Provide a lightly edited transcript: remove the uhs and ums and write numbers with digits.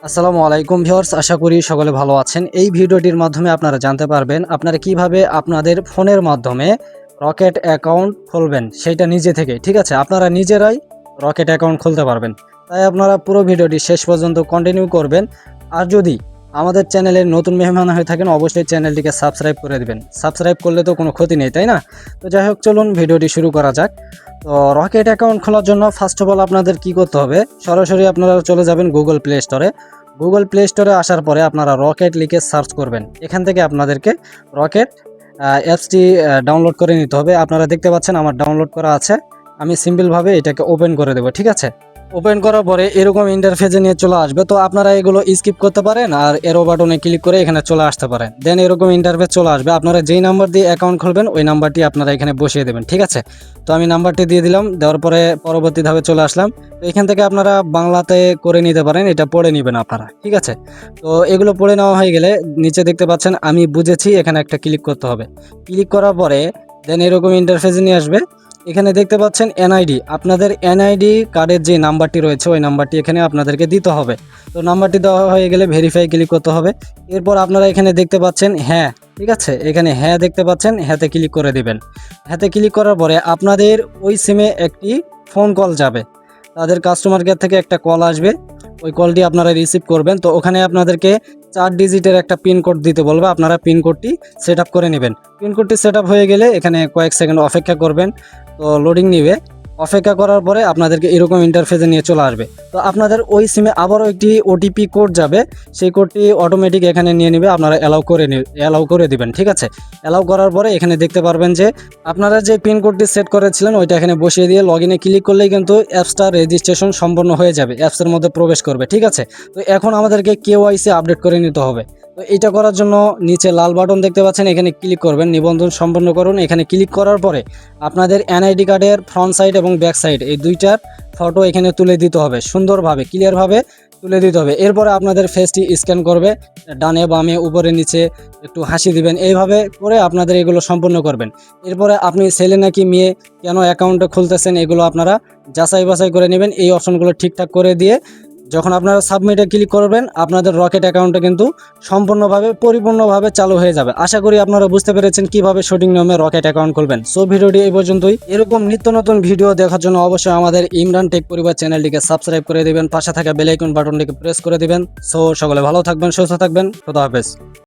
আসসালামু আলাইকুম ভিউয়ার্স, আশা করি সকলে ভালো আছেন। এই ভিডিওটির মাধ্যমে আপনারা জানতে পারবেন আপনারা কিভাবে আপনাদের ফোনের মাধ্যমে রকেট অ্যাকাউন্ট খুলবেন সেটা নিজে থেকে। ঠিক আছে, আপনারা নিজেরাই রকেট অ্যাকাউন্ট খুলতে পারবেন। তাই আপনারা পুরো ভিডিওটি শেষ পর্যন্ত কন্টিনিউ করবেন। আর যদি আমাদের চ্যানেলের নতুন মেহমান হয়ে থাকেন অবশ্যই চ্যানেলটিকে সাবস্ক্রাইব করে দিবেন। সাবস্ক্রাইব করলে তো কোনো ক্ষতি নেই, তাই না? তো যাই হোক, চলুন ভিডিওটি শুরু করা যাক। তো রকেট অ্যাকাউন্ট খোলার জন্য ফার্স্ট অফ অল আপনাদের কি করতে হবে, সরাসরি আপনারা চলে যাবেন গুগল প্লে স্টোরে। গুগল প্লে স্টোরে আসার পরে আপনারা রকেট লিখে সার্চ করবেন। এখান থেকে আপনাদেরকে রকেট অ্যাপসটি ডাউনলোড করে নিতে হবে। আপনারা দেখতে পাচ্ছেন আমার ডাউনলোড করা আছে। আমি সিম্পলভাবে এটাকে ওপেন করে দেবো। ঠিক আছে, ওপেন করার পরে এরকম ইন্টারফেসে নিয়ে চলে আসবে। তো আপনারা এগুলো স্কিপ করতে পারেন আর এরো বাটনে ক্লিক করে এখানে চলে আসতে পারেন। দেন এরকম ইন্টারফেস চলে আসবে। আপনারা যেই নাম্বার দিয়ে অ্যাকাউন্ট খুলবেন ওই নাম্বারটি আপনারা এখানে বসিয়ে দেবেন। ঠিক আছে, তো আমি নাম্বারটি দিয়ে দিলাম। দেওয়ার পরে পরবর্তী ধাপে চলে আসলাম। তো এখান থেকে আপনারা বাংলাতে করে নিতে পারেন, এটা পড়ে নেবেন আপনারা। ঠিক আছে, তো এগুলো পড়ে নেওয়া হয়ে গেলে নিচে দেখতে পাচ্ছেন আমি বুঝেছি, এখানে একটা ক্লিক করতে হবে। ক্লিক করার পরে দেন এরকম ইন্টারফেসে নিয়ে আসবে। এখানে দেখতে পাচ্ছেন এনআইডি, আপনাদের এনআইডি কার্ডের যে নাম্বারটি রয়েছে ওই নাম্বারটি এখানে আপনাদেরকে দিতে হবে। তো নাম্বারটি দেওয়া হয়ে গেলে ভেরিফাই ক্লিক করতে হবে। এরপর আপনারা এখানে দেখতে পাচ্ছেন হ্যাঁ, ঠিক আছে, এখানে হ্যাঁ দেখতে পাচ্ছেন, হ্যাঁতে ক্লিক করে দিবেন। হ্যাঁতে ক্লিক করার পরে আপনাদের ওই সিমে একটি ফোন কল যাবে, তাদের কাস্টমার কেয়ার থেকে একটা কল আসবে। ওই কলটি আপনারা রিসিভ করবেন। তো ওখানে আপনাদেরকে 4 ডিজিটের একটা পিনকোড দিতে বলবে, আপনারা পিনকোডটি সেট আপ করে নেবেন। পিনকোডটি সেট আপ হয়ে গেলে এখানে কয়েক সেকেন্ড অপেক্ষা করবেন। তো লোডিং নিবে, অপেক্ষা করার পরে আপনাদেরকে এরকম ইন্টারফেসে নিয়ে চলে আসবে। তো আপনাদের ওই সিমে আবারও একটি ওটিপি কোড যাবে, সেই কোডটি অটোমেটিক এখানে নিয়ে নেবে, আপনারা অ্যালাউ করে দিবেন। ঠিক আছে, অ্যালাউ করার পরে এখানে দেখতে পারবেন যে আপনারা যে পিন কোডটি সেট করেছিলেন ওইটা এখানে বসিয়ে দিয়ে লগইনে ক্লিক করলেই কিন্তু অ্যাপসটা রেজিস্ট্রেশন সম্পন্ন হয়ে যাবে, অ্যাপসের মধ্যে প্রবেশ করবে। ঠিক আছে, তো এখন আমাদেরকে কেওয়াইসি আপডেট করে নিতে হবে। তো এটা করার জন্য নিচে লাল বাটন দেখতে পাচ্ছেন, এখানে ক্লিক করবেন, নিবন্ধন সম্পন্ন করুন। এখানে ক্লিক করার পরে আপনাদের এনআইডি কার্ডের ফ্রন্ট সাইড এবং ব্যাক সাইড এই দুইটার ফটো এখানে তুলে দিতে হবে, সুন্দরভাবে ক্লিয়ারভাবে তুলে দিতে হবে। এরপরে আপনাদের ফেসটি স্ক্যান করবে, ডানে বামে উপরে নিচে একটু হাসি দিবেন, এইভাবে করে আপনাদের এগুলো সম্পূর্ণ করবেন। এরপরে আপনি ছেলে নাকি মেয়ে, কেন অ্যাকাউন্টে খুলতেছেন, এগুলো আপনারা যাচাই বাছাই করে নেবেন। এই অপশনগুলো ঠিকঠাক করে দিয়ে যখন আপনারা সাবমিটে ক্লিক করবেন আপনাদের রকেট অ্যাকাউন্টটা কিন্তু সম্পূর্ণভাবে পরিপূর্ণভাবে চালু হয়ে যাবে। আশা করি আপনারা বুঝতে পেরেছেন কিভাবে সঠিক নিয়মে রকেট অ্যাকাউন্ট খুলবেন। সো ভিডিওটি এই পর্যন্তই। এরকম নিত্য নতুন ভিডিও দেখার জন্য অবশ্যই আমাদের ইমরান টেক পরিবার চ্যানেলটিকে সাবস্ক্রাইব করে দিবেন, পাশে থাকা বেল আইকন বাটনটিকে প্রেস করে দিবেন। সো সকলে ভালো থাকবেন, সুস্থ থাকবেন, খোদা হাফেজ।